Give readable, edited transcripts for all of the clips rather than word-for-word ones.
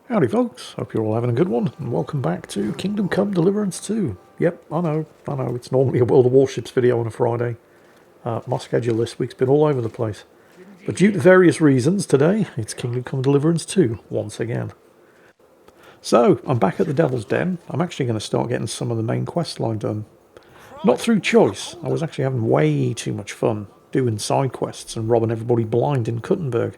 Howdy folks, hope you're all having a good one, and welcome back to Kingdom Come Deliverance 2. Yep, I know, it's normally a World of Warships video on a Friday. My schedule this week's been all over the place. But due to various reasons, today, it's Kingdom Come Deliverance 2, once again. So, I'm back at the Devil's Den. I'm actually going to start getting some of the main quest line done. Not through choice, I was actually having way too much fun doing side quests and robbing everybody blind in Kuttenberg.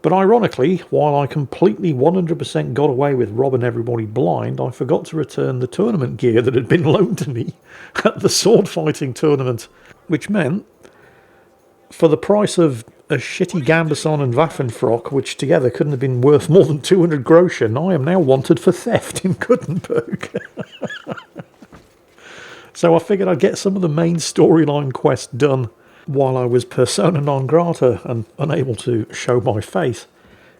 But ironically, while I completely 100% got away with robbing everybody blind, I forgot to return the tournament gear that had been loaned to me at the sword fighting tournament, which meant, for the price of a shitty Gambeson and Waffenfrock, which together couldn't have been worth more than 200 groschen, I am now wanted for theft in Kuttenberg. So I figured I'd get some of the main storyline quests done while I was persona non grata and unable to show my face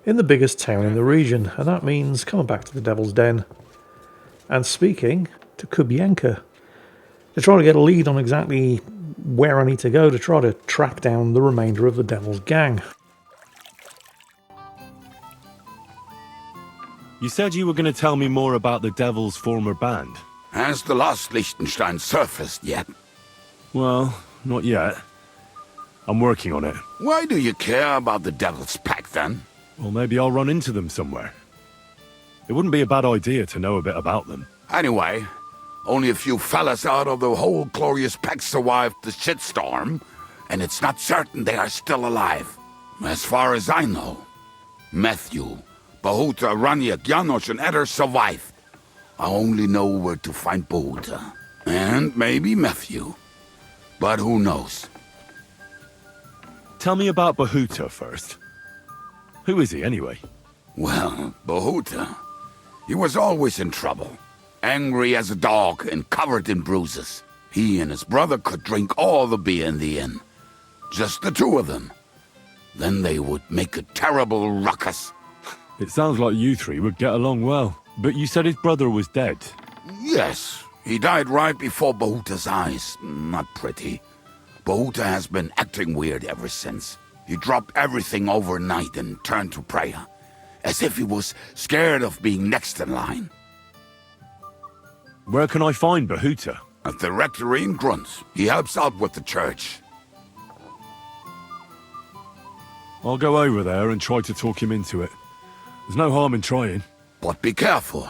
in the biggest town in the region, and that means coming back to the Devil's Den and speaking to Kubienka to try to get a lead on exactly where I need to go to try to track down the remainder of the Devil's gang. You said you were going to tell me more about the Devil's former band. Has the lost Liechtenstein surfaced yet? Well, not yet. I'm working on it. Why do you care about the Devil's Pack then? Well, maybe I'll run into them somewhere. It wouldn't be a bad idea to know a bit about them. Anyway, only a few fellas out of the whole glorious pack survived the shitstorm, and it's not certain they are still alive. As far as I know, Matthew, Bohuta, Ranek, Janos, and Eder survived. I only know where to find Bohuta. And maybe Matthew. But who knows? Tell me about Bohuta first. Who is he, anyway? Well, Bohuta, he was always in trouble. Angry as a dog and covered in bruises. He and his brother could drink all the beer in the inn. Just the two of them. Then they would make a terrible ruckus. It sounds like you three would get along well. But you said his brother was dead. Yes, he died right before Bohuta's eyes. Not pretty. Bohuta has been acting weird ever since. He dropped everything overnight and turned to prayer, as if he was scared of being next in line. Where can I find Bohuta? At the rectory in Grunts. He helps out with the church. I'll go over there and try to talk him into it. There's no harm in trying. But be careful.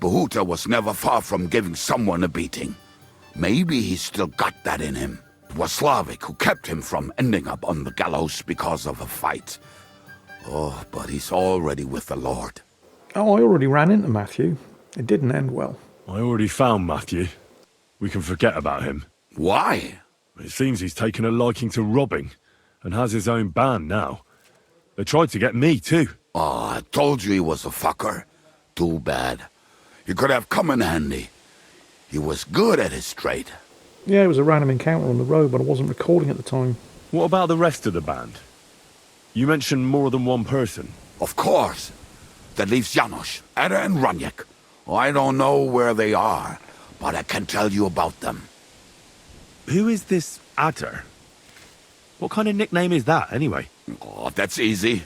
Bohuta was never far from giving someone a beating. Maybe he's still got that in him. It was Slavic who kept him from ending up on the gallows because of a fight. Oh, but he's already with the Lord. Oh, I already ran into Matthew. It didn't end well. I already found Matthew. We can forget about him. Why? It seems he's taken a liking to robbing and has his own band now. They tried to get me too. Oh, I told you he was a fucker. Too bad. He could have come in handy. He was good at his trade. Yeah, it was a random encounter on the road, but I wasn't recording at the time. What about the rest of the band? You mentioned more than one person. Of course. That leaves Janos, Eder, and Ranek. I don't know where they are, but I can tell you about them. Who is this Adder? What kind of nickname is that, anyway? Oh, that's easy.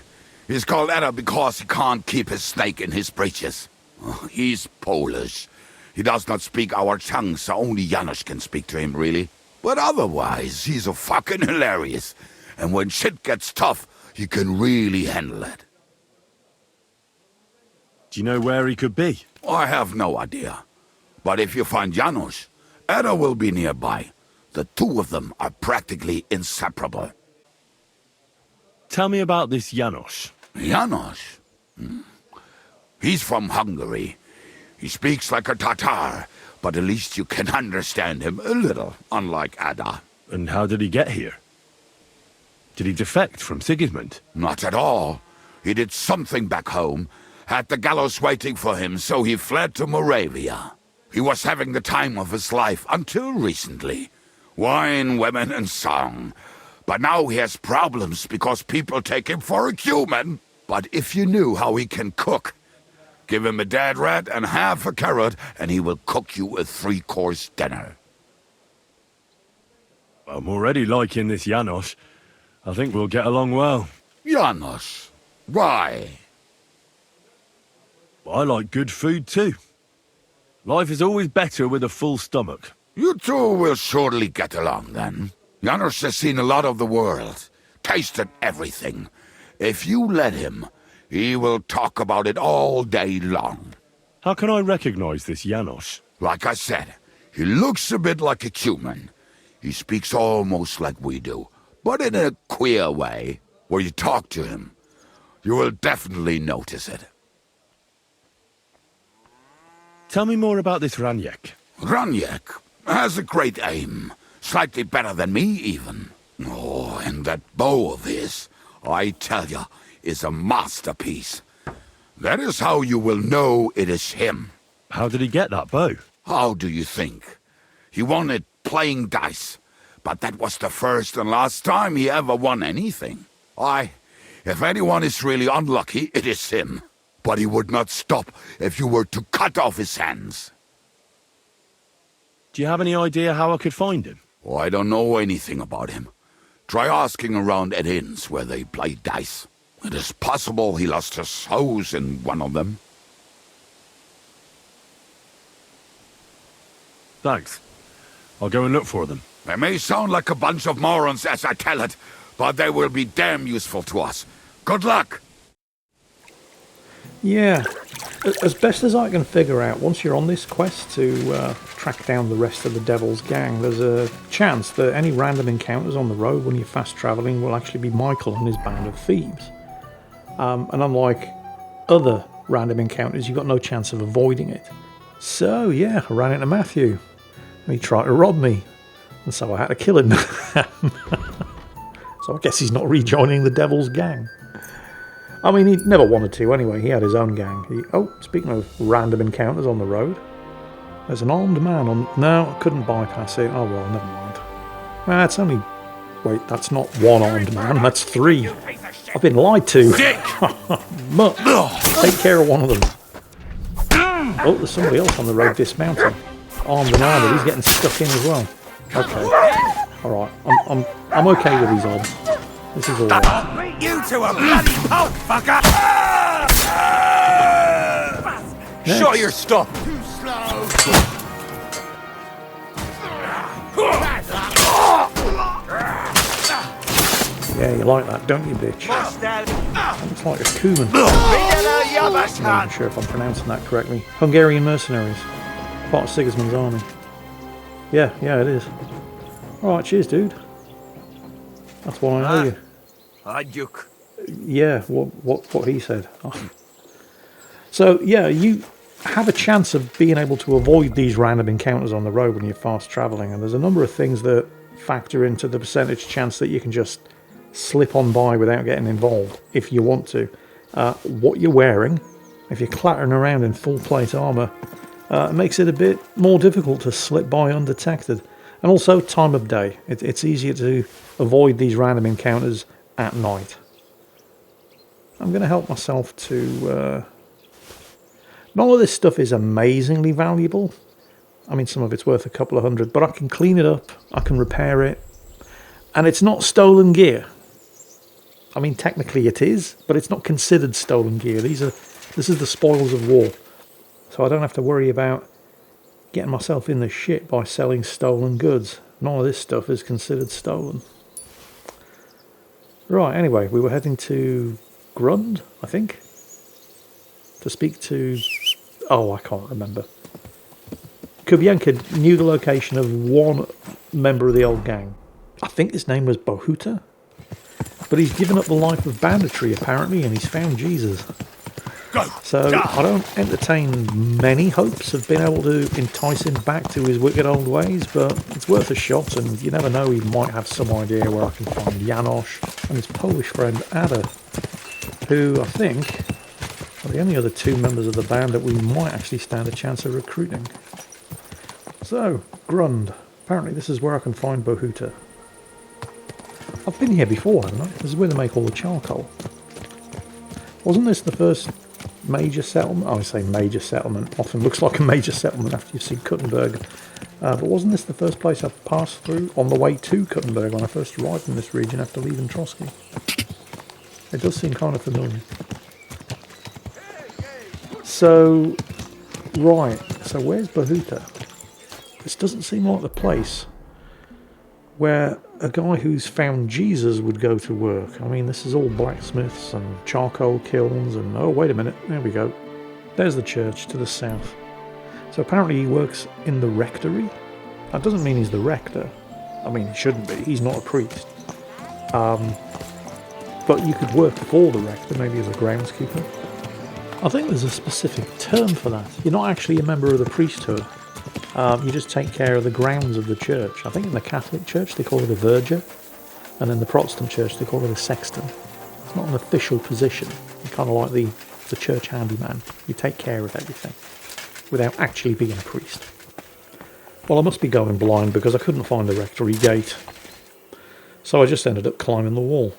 He's called Eder because he can't keep his snake in his breeches. He's Polish. He does not speak our tongue, so only Janos can speak to him, really. But otherwise, he's a fucking hilarious. And when shit gets tough, he can really handle it. Do you know where he could be? I have no idea. But if you find Janos, Eder will be nearby. The two of them are practically inseparable. Tell me about this Janos. Janos? He's from Hungary. He speaks like a Tatar, but at least you can understand him a little, unlike Ada. And how did he get here? Did he defect from Sigismund? Not at all. He did something back home, had the gallows waiting for him, so he fled to Moravia. He was having the time of his life until recently. Wine, women, and song. But now he has problems because people take him for a human. But if you knew how he can cook, give him a dead rat and half a carrot, and he will cook you a 3-course dinner. I'm already liking this Janos. I think we'll get along well. Janos? Why? I like good food too. Life is always better with a full stomach. You two will surely get along then. Janos has seen a lot of the world, tasted everything. If you let him, he will talk about it all day long. How can I recognize this Janos? Like I said, he looks a bit like a human. He speaks almost like we do, but in a queer way. Where you talk to him, you will definitely notice it. Tell me more about this Ranek. Ranek has a great aim, slightly better than me even. Oh, and that bow of his, I tell ya, is a masterpiece. That is how you will know it is him. How did he get that bow? How do you think? He won it playing dice, but that was the first and last time he ever won anything. If anyone is really unlucky, it is him. But he would not stop if you were to cut off his hands. Do you have any idea how I could find him? Oh, I don't know anything about him. Try asking around at inns where they play dice. It is possible he lost his hose in one of them. Thanks. I'll go and look for them. They may sound like a bunch of morons as I tell it, but they will be damn useful to us. Good luck! Yeah, as best as I can figure out, once you're on this quest to track down the rest of the Devil's gang, there's a chance that any random encounters on the road when you're fast travelling will actually be Michael and his band of thieves. And unlike other random encounters, you've got no chance of avoiding it. So yeah, I ran into Matthew, and he tried to rob me, and so I had to kill him. So I guess he's not rejoining the Devil's gang. I mean, he never wanted to anyway. He had his own gang. Oh, speaking of random encounters on the road, there's an armed man on... No, I couldn't bypass it. Oh, well, never mind. It's only... Wait, that's not one armed man. That's three. I've been lied to. Mutt, take care of one of them. Oh, there's somebody else on the road dismounting. Armed and armoured. He's getting stuck in as well. Okay. All right. I'm okay with these odds. This is all right. You two are bloody pulp, fucker! Show your stuff! Too slow! Yeah, you like that, don't you, bitch? Looks like a Kuman. I'm not even sure if I'm pronouncing that correctly. Hungarian mercenaries. Part of Sigismund's army. Yeah, it is. Alright, cheers, dude. That's why I owe you. Hi, Duke. Yeah, what he said. So, yeah, you have a chance of being able to avoid these random encounters on the road when you're fast travelling, and there's a number of things that factor into the percentage chance that you can just slip on by without getting involved, if you want to. What you're wearing, if you're clattering around in full plate armour, makes it a bit more difficult to slip by undetected. And also time of day. It's easier to avoid these random encounters at night. I'm going to help myself to... None of this stuff is amazingly valuable. I mean, some of it's worth a couple of hundred, but I can clean it up, I can repair it, and it's not stolen gear. I mean, technically it is, but it's not considered stolen gear. This is the spoils of war. So I don't have to worry about getting myself in the shit by selling stolen goods. None of this stuff is considered stolen. Right, anyway, we were heading to Grund, I think, to speak to... Oh, I can't remember. Kubienka knew the location of one member of the old gang. I think his name was Bohuta. But he's given up the life of banditry, apparently, and he's found Jesus. So I don't entertain many hopes of being able to entice him back to his wicked old ways, but it's worth a shot, and you never know, he might have some idea where I can find Janos and his Polish friend Ada, who I think are the only other two members of the band that we might actually stand a chance of recruiting. So, Grund. Apparently this is where I can find Bohuta. I've been here before, haven't I? This is where they make all the charcoal. Wasn't this the first major settlement? I say major settlement. Often looks like a major settlement after you've seen Kuttenberg. But wasn't this the first place I passed through on the way to Kuttenberg when I first arrived in this region after leaving Trotsky? It does seem kind of familiar. So, right. So where's Bohuta? This doesn't seem like the place where a guy who's found Jesus would go to work. I mean, this is all blacksmiths and charcoal kilns and... Oh, wait a minute. There we go. There's the church to the south. So apparently he works in the rectory. That doesn't mean he's the rector. I mean, he shouldn't be. He's not a priest. But you could work for the rector, maybe as a groundskeeper. I think there's a specific term for that. You're not actually a member of the priesthood. You just take care of the grounds of the church. I think in the Catholic Church they call it a verger, and in the Protestant Church they call it a sexton. It's not an official position. You're kind of like the church handyman. You take care of everything without actually being a priest. Well, I must be going blind because I couldn't find the rectory gate. So I just ended up climbing the wall.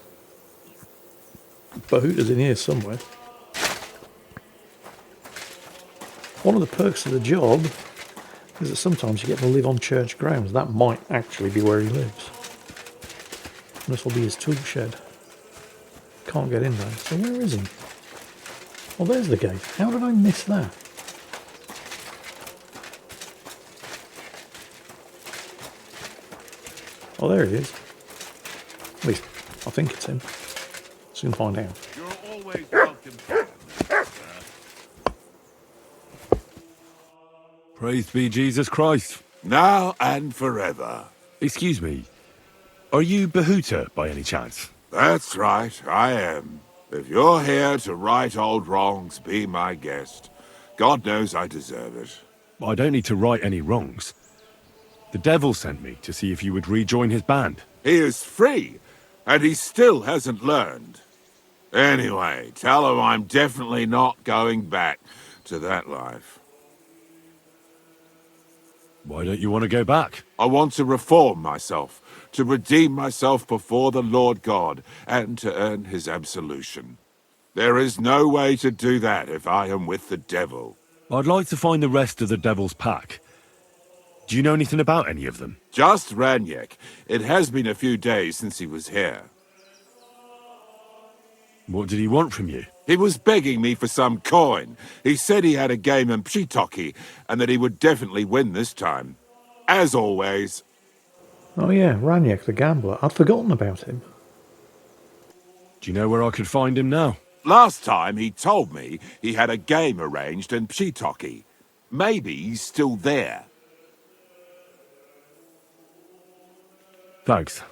Bohuta's in here somewhere. One of the perks of the job is that sometimes you get to live on church grounds. That might actually be where he lives. And this will be his tool shed. Can't get in there. So where is he? Well, there's the gate. How did I miss that? Oh, there he is. At least, I think it's him. Soon find out. You're always welcome. Praise be Jesus Christ. Now and forever. Excuse me. Are you Bohuta by any chance? That's right, I am. If you're here to right old wrongs, be my guest. God knows I deserve it. I don't need to right any wrongs. The devil sent me to see if you would rejoin his band. He is free, and he still hasn't learned. Anyway, tell him I'm definitely not going back to that life. Why don't you want to go back? I want to reform myself, to redeem myself before the Lord God, and to earn his absolution. There is no way to do that if I am with the devil. I'd like to find the rest of the devil's pack. Do you know anything about any of them? Just Ranek. It has been a few days since he was here. What did he want from you? He was begging me for some coin. He said he had a game in Pshitoki, and that he would definitely win this time. As always. Oh yeah, Ranek the gambler. I'd forgotten about him. Do you know where I could find him now? Last time he told me he had a game arranged in Pshitoki. Maybe he's still there. Thanks.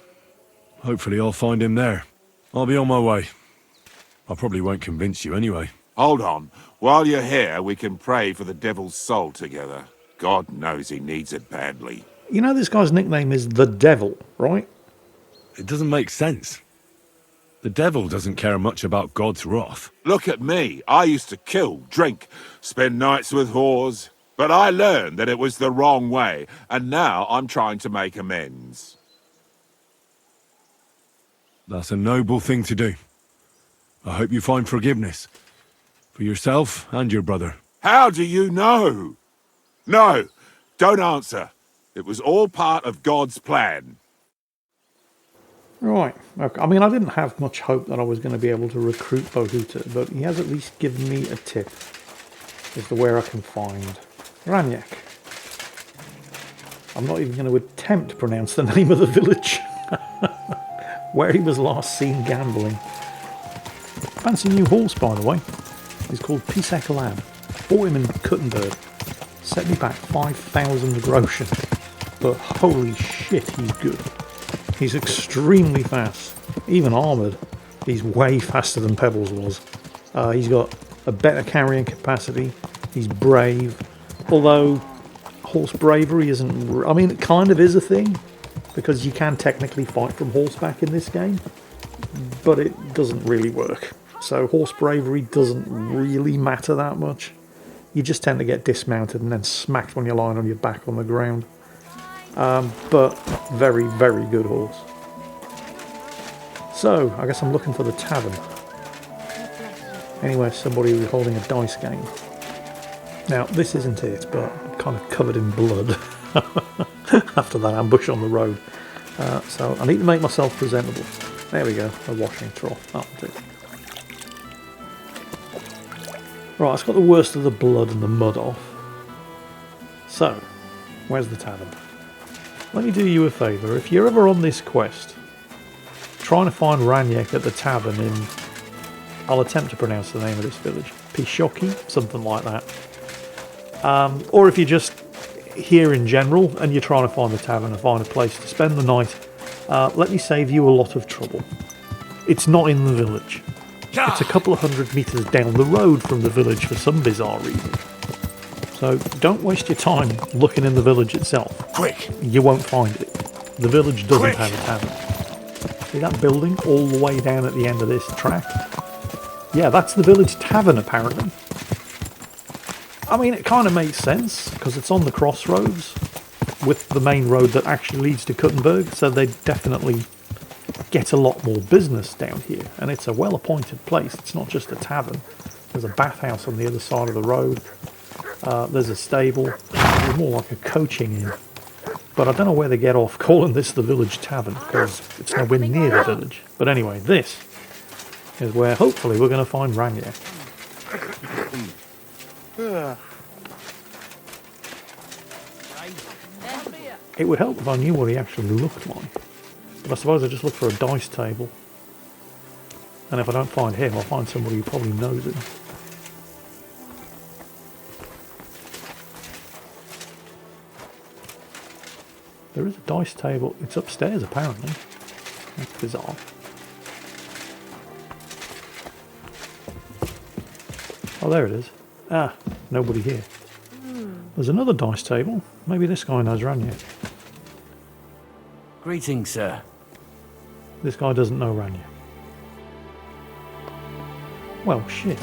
Hopefully I'll find him there. I'll be on my way. I probably won't convince you anyway. Hold on. While you're here, we can pray for the devil's soul together. God knows he needs it badly. You know this guy's nickname is the Devil, right? It doesn't make sense. The devil doesn't care much about God's wrath. Look at me. I used to kill, drink, spend nights with whores. But I learned that it was the wrong way, and now I'm trying to make amends. That's a noble thing to do. I hope you find forgiveness. For yourself and your brother. How do you know? No, don't answer. It was all part of God's plan. Right. Okay. I mean, I didn't have much hope that I was going to be able to recruit Bohuta, but he has at least given me a tip as to where I can find Ranek. I'm not even going to attempt to pronounce the name of the village where he was last seen gambling. Fancy new horse, by the way. He's called Pisek Lab. Bought him in Kuttenberg. Set me back 5,000 groschen. But holy shit, he's good. He's extremely fast. Even armoured, he's way faster than Pebbles was. He's got a better carrying capacity. He's brave. Although, horse bravery isn't... I mean, it kind of is a thing. Because you can technically fight from horseback in this game. But it doesn't really work. So horse bravery doesn't really matter that much. You just tend to get dismounted and then smacked when you're lying on your back on the ground. But very, very good horse. So, I guess I'm looking for the tavern. Anywhere somebody was holding a dice game. Now, this isn't it, but I'm kind of covered in blood after that ambush on the road. So I need to make myself presentable. There we go, a washing trough. That'll do. Right, it's got the worst of the blood and the mud off. So, where's the tavern? Let me do you a favour. If you're ever on this quest, trying to find Ranek at the tavern in... I'll attempt to pronounce the name of this village. Pishoki? Something like that. Or if you're just here in general and you're trying to find the tavern and find a place to spend the night, let me save you a lot of trouble. It's not in the village. It's a couple of 100 metres down the road from the village for some bizarre reason. So don't waste your time looking in the village itself. Quick! You won't find it. The village doesn't have a tavern. See that building all the way down at the end of this track? Yeah, that's the village tavern apparently. I mean, it kind of makes sense because it's on the crossroads with the main road that actually leads to Kuttenberg, so they definitely get a lot more business down here, and it's a well-appointed place. It's not just a tavern. There's a bathhouse on the other side of the road. There's a stable. It's more like a coaching inn. But I don't know where they get off calling this the village tavern, because it's nowhere near the village. But anyway, this is where hopefully we're going to find Ranek. It would help if I knew what he actually looked like. But I suppose I just look for a dice table. And if I don't find him, I'll find somebody who probably knows him. There is a dice table. It's upstairs, apparently. That's bizarre. Oh, there it is. Ah, nobody here. There's another dice table. Maybe this guy knows Ranek. Greetings, sir. This guy doesn't know Ranek. Well, shit.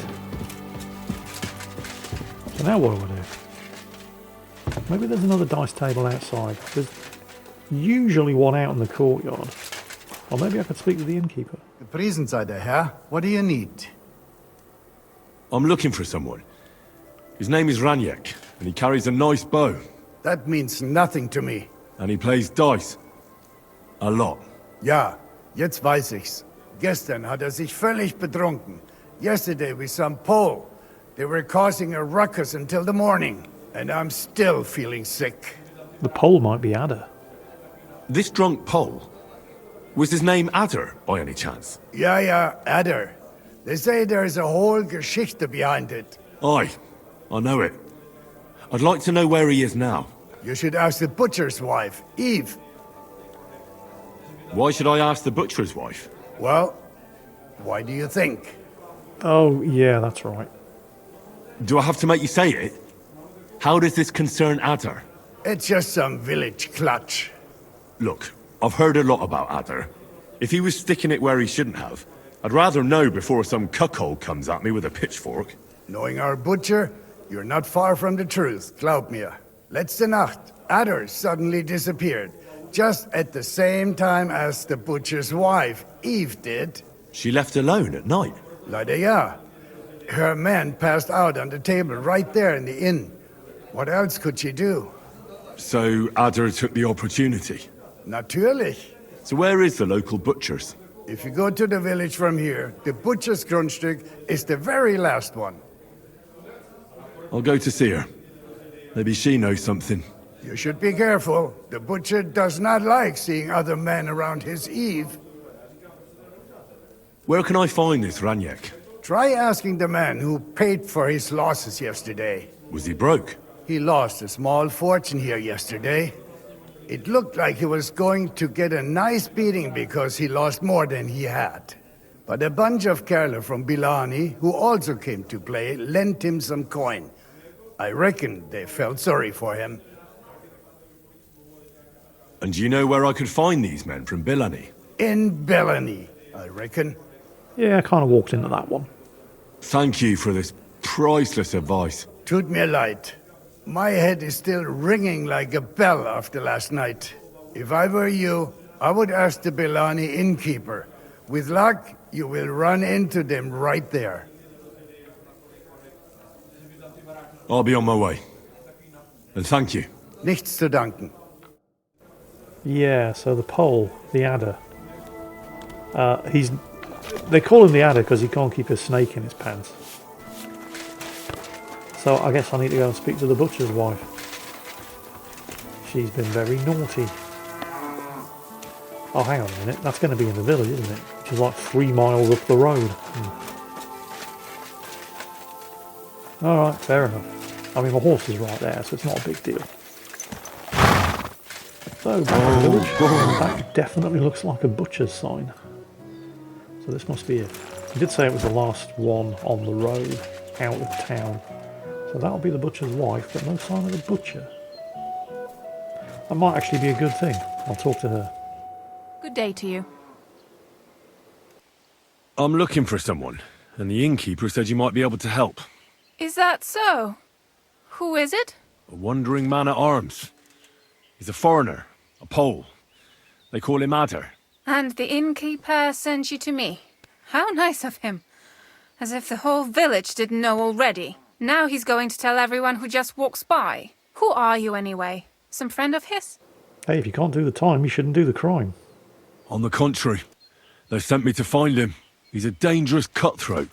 So now what do I do? Maybe there's another dice table outside. There's usually one out in the courtyard. Or maybe I could speak to the innkeeper. Gepriesen sei der Herr. What do you need? I'm looking for someone. His name is Ranek, and he carries a nice bow. That means nothing to me. And he plays dice. A lot. Ja, jetzt weiß ich's. Gestern hat sich völlig betrunken. Yesterday with some Pole. They were causing a ruckus until the morning. And I'm still feeling sick. The pole might be Ada. This drunk Pole, was his name Adder, by any chance? Ja, Adder. They say there's a whole Geschichte behind it. Aye, I know it. I'd like to know where he is now. You should ask the butcher's wife, Eve. Why should I ask the butcher's wife? Well, why do you think? Oh, yeah, that's right. Do I have to make you say it? How does this concern Adder? It's just some village clutch. Look, I've heard a lot about Adder. If he was sticking it where he shouldn't have, I'd rather know before some cuckold comes at me with a pitchfork. Knowing our butcher, you're not far from the truth, glaub mir. Letzte Nacht, Adder suddenly disappeared, just at the same time as the butcher's wife, Eve, did. She left alone at night. Leider ja. Her man passed out on the table right there in the inn. What else could she do? So Adder took the opportunity. Natürlich. So where is the local butcher's? If you go to the village from here, the butcher's Grundstück is the very last one. I'll go to see her. Maybe she knows something. You should be careful. The butcher does not like seeing other men around his Eve. Where can I find this Ranek? Try asking the man who paid for his losses yesterday. Was he broke? He lost a small fortune here yesterday. It looked like he was going to get a nice beating because he lost more than he had. But a bunch of Kerler from Bilani, who also came to play, lent him some coin. I reckon they felt sorry for him. And do you know where I could find these men from Bilani? In Bellany, I reckon. Yeah, I kind of walked into that one. Thank you for this priceless advice. Tut mir leid. My head is still ringing like a bell after last night. If I were you, I would ask the Bellani innkeeper. With luck, you will run into them right there. I'll be on my way. And thank you. Nichts zu danken. Yeah, so the pole, the adder. They call him the adder because he can't keep a snake in his pants. So I guess I need to go and speak to the butcher's wife. She's been very naughty. Oh, hang on a minute. That's going to be in the village, isn't it? Which is like 3 miles up the road. Alright, fair enough. I mean, my horse is right there, so it's not a big deal. So, back to the village. That definitely looks like a butcher's sign. So this must be it. He did say it was the last one on the road out of town. So that'll be the butcher's wife, but no sign of the butcher. That might actually be a good thing. I'll talk to her. Good day to you. I'm looking for someone, and the innkeeper said you might be able to help. Is that so? Who is it? A wandering man-at-arms. He's a foreigner, a Pole. They call him Adder. And the innkeeper sent you to me. How nice of him. As if the whole village didn't know already. Now he's going to tell everyone who just walks by. Who are you anyway? Some friend of his? Hey, if you can't do the time, you shouldn't do the crime. On the contrary, they sent me to find him. He's a dangerous cutthroat.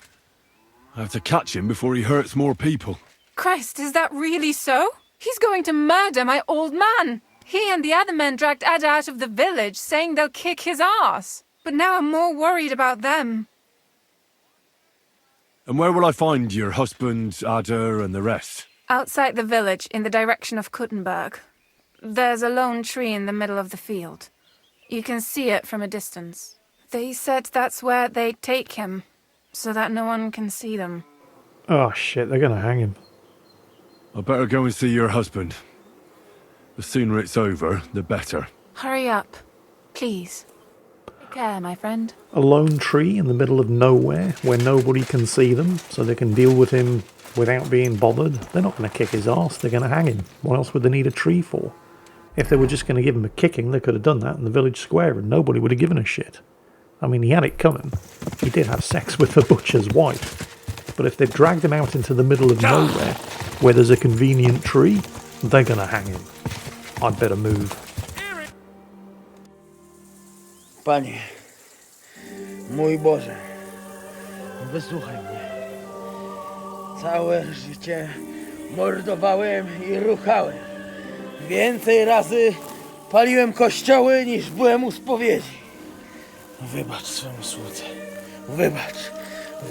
I have to catch him before he hurts more people. Christ, is that really so? He's going to murder my old man. He and the other men dragged Ada out of the village, saying they'll kick his ass. But now I'm more worried about them. And where will I find your husband, Ada, and the rest? Outside the village, in the direction of Kuttenberg. There's a lone tree in the middle of the field. You can see it from a distance. They said that's where they'd take him, so that no one can see them. Oh shit, they're gonna hang him. I better go and see your husband. The sooner it's over, the better. Hurry up, please. Take care, my friend. A lone tree in the middle of nowhere where nobody can see them, so they can deal with him without being bothered. They're not going to kick his ass, they're going to hang him. What else would they need a tree for? If they were just going to give him a kicking, they could have done that in the village square and nobody would have given a shit. I mean, he had it coming. He did have sex with the butcher's wife. But if they've dragged him out into the middle of nowhere, where there's a convenient tree, they're going to hang him. I'd better move. Panie, mój Boże, wysłuchaj mnie. Całe życie mordowałem i ruchałem. Więcej razy paliłem kościoły, niż byłem u spowiedzi. Wybacz swemu słudze.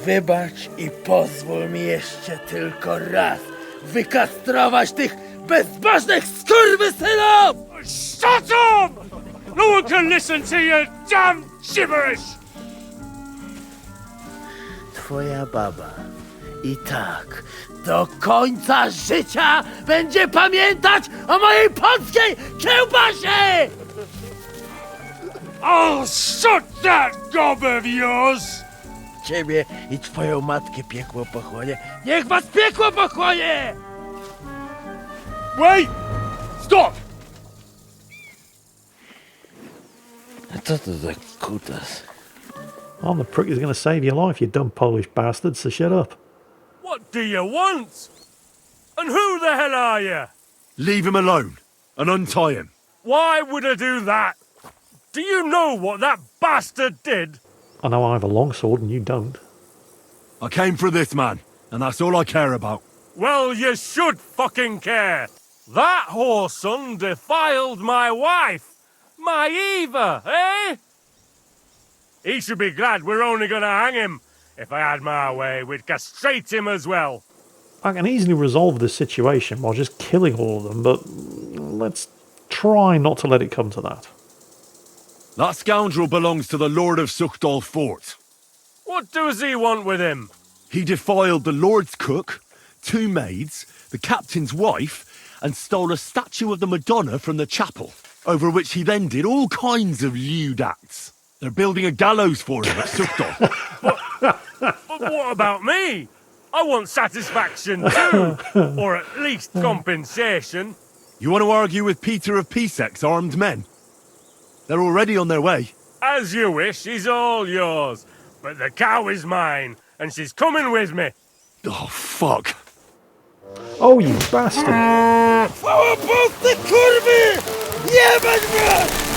Wybacz i pozwól mi jeszcze tylko raz wykastrować tych bezbożnych skurwysynów! Shut up! No one can listen to your damn gibberish! Twoja baba i tak do końca życia będzie pamiętać o mojej polskiej kiełbasie! I'll shut that gob of yours! Ciebie i twoją matkę piekło pochłonie. Niech was piekło pochłonie! Wait! Stop! A co to za kutas? I'm the prick who's going to save your life, you dumb Polish bastard, so shut up. What do you want? And who the hell are you? Leave him alone and untie him. Why would I do that? Do you know what that bastard did? I know I have a longsword and you don't. I came for this man, and that's all I care about. Well, you should fucking care. That whoreson defiled my wife. My Eva, eh? He should be glad we're only gonna hang him. If I had my way, we'd castrate him as well. I can easily resolve this situation by just killing all of them, but let's try not to let it come to that. That scoundrel belongs to the Lord of Suchdal Fort. What does he want with him? He defiled the Lord's cook, 2 maids, the captain's wife, and stole a statue of the Madonna from the chapel, over which he then did all kinds of lewd acts. They're building a gallows for him at Suchdal. But what about me? I want satisfaction too, or at least compensation. You want to argue with Peter of Pisek's armed men? They're already on their way. As you wish, she's all yours. But the cow is mine, and she's coming with me. Oh, fuck. Oh, you bastard! Chwała Polsce, kurwy! Jebać was!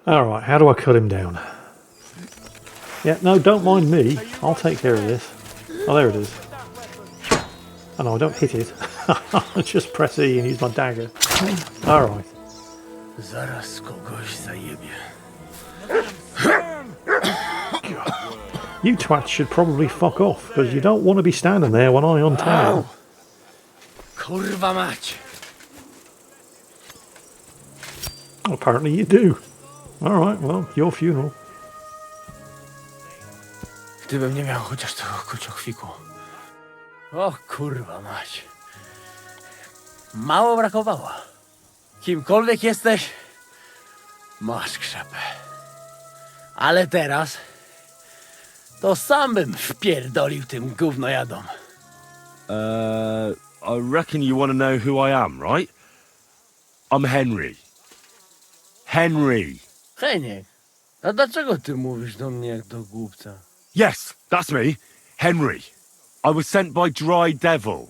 Alright, how do I cut him down? Yeah, no, don't mind me. I'll take care of this. Oh, there it is. Oh no, I don't hit it. I just press E and use my dagger. Alright. Zaraz kogoś zajebie. You twats should probably fuck off, because you don't want to be standing there when I untie. Kurwa mać. Apparently you do. Alright, well, your funeral. Gdybym nie miał chociaż tego kociochwiku. O kurwa mać. Mało brakowało. Kimkolwiek jesteś, masz krzepę. Ale teraz to sam bym wpierdolił tym gównojadom. I reckon you want to know who I am, right? I'm Henry. Henry. Heniek, a dlaczego ty mówisz do mnie jak do głupca? Yes, that's me. Henry. I was sent by Dry Devil.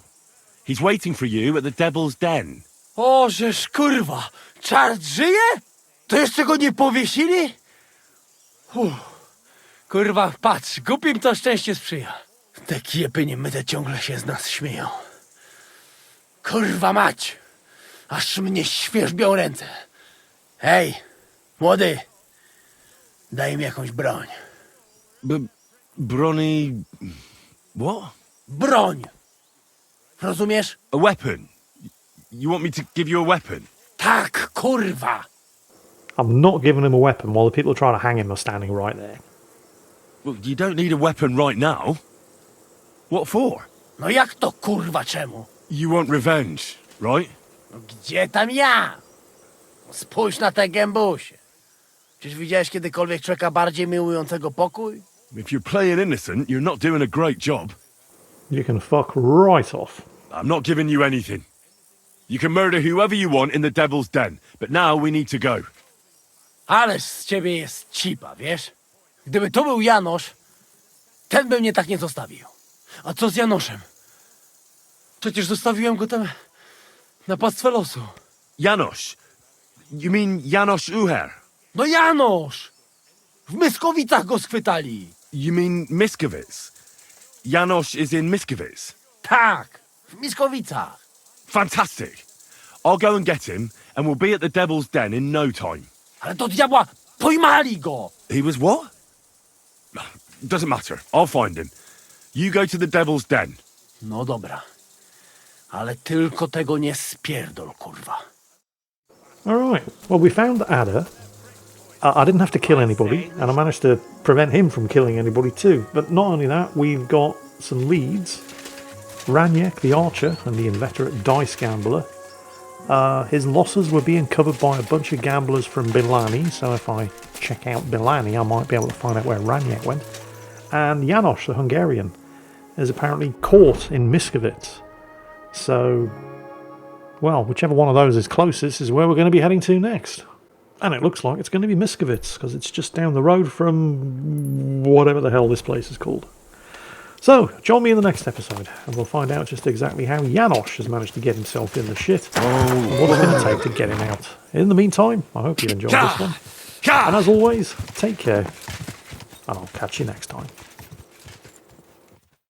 He's waiting for you at the Devil's Den. O, żeż kurwa, czart żyje? To jeszcze go nie powiesili? Kurwa, patrz, głupim to szczęście sprzyja. Te kiepy niemyte ciągle się z nas śmieją. Kurwa mać, aż mnie świerzbią ręce. Hej, młody, daj mi jakąś broń. Bronny... What? Broń! Rozumiesz? A weapon? You want me to give you a weapon? Tak, kurwa! I'm not giving him a weapon while the people trying to hang him are standing right there. Well, you don't need a weapon right now. What for? No jak to kurwa czemu? You want revenge, right? No gdzie tam ja? Spójrz na te gębusie. Czyż widziałeś kiedykolwiek człowieka bardziej miłującego pokój? If you're playing innocent, you're not doing a great job. You can fuck right off. I'm not giving you anything. You can murder whoever you want in the Devil's Den, but now we need to go. Ależ z ciebie jest cipa, wiesz? Gdyby to był Janosz, ten by mnie tak nie zostawił. A co z Janoszem? Przecież zostawiłem go tam na pastwę losu. Janosz. You mean Janosz Uher? No Janosz! W Myskowicach go schwytali. You mean Miskovic? Janosz is in Miskovic? Tak, w Myskowicach. Fantastic. I'll go and get him, and we'll be at the Devil's Den in no time. Ale do diabła, pojmali go! He was what? Doesn't matter. I'll find him. You go to the Devil's Den. No dobra, ale tylko tego nie spierdol, kurwa. Alright, well, we found the adder. I didn't have to kill anybody, and I managed to prevent him from killing anybody too. But not only that, we've got some leads. Ranek, the archer, and the inveterate dice gambler. His losses were being covered by a bunch of gamblers from Bilani, so if I check out Bilani, I might be able to find out where Ranek went. And Janosch, the Hungarian, is apparently caught in Miskovic. So, well, whichever one of those is closest is where we're going to be heading to next. And it looks like it's going to be Miskovic, because it's just down the road from whatever the hell this place is called. So, join me in the next episode, and we'll find out just exactly how Janosch has managed to get himself in the shit, and what it's going to take to get him out. In the meantime, I hope you enjoyed this one. And as always, take care, and I'll catch you next time.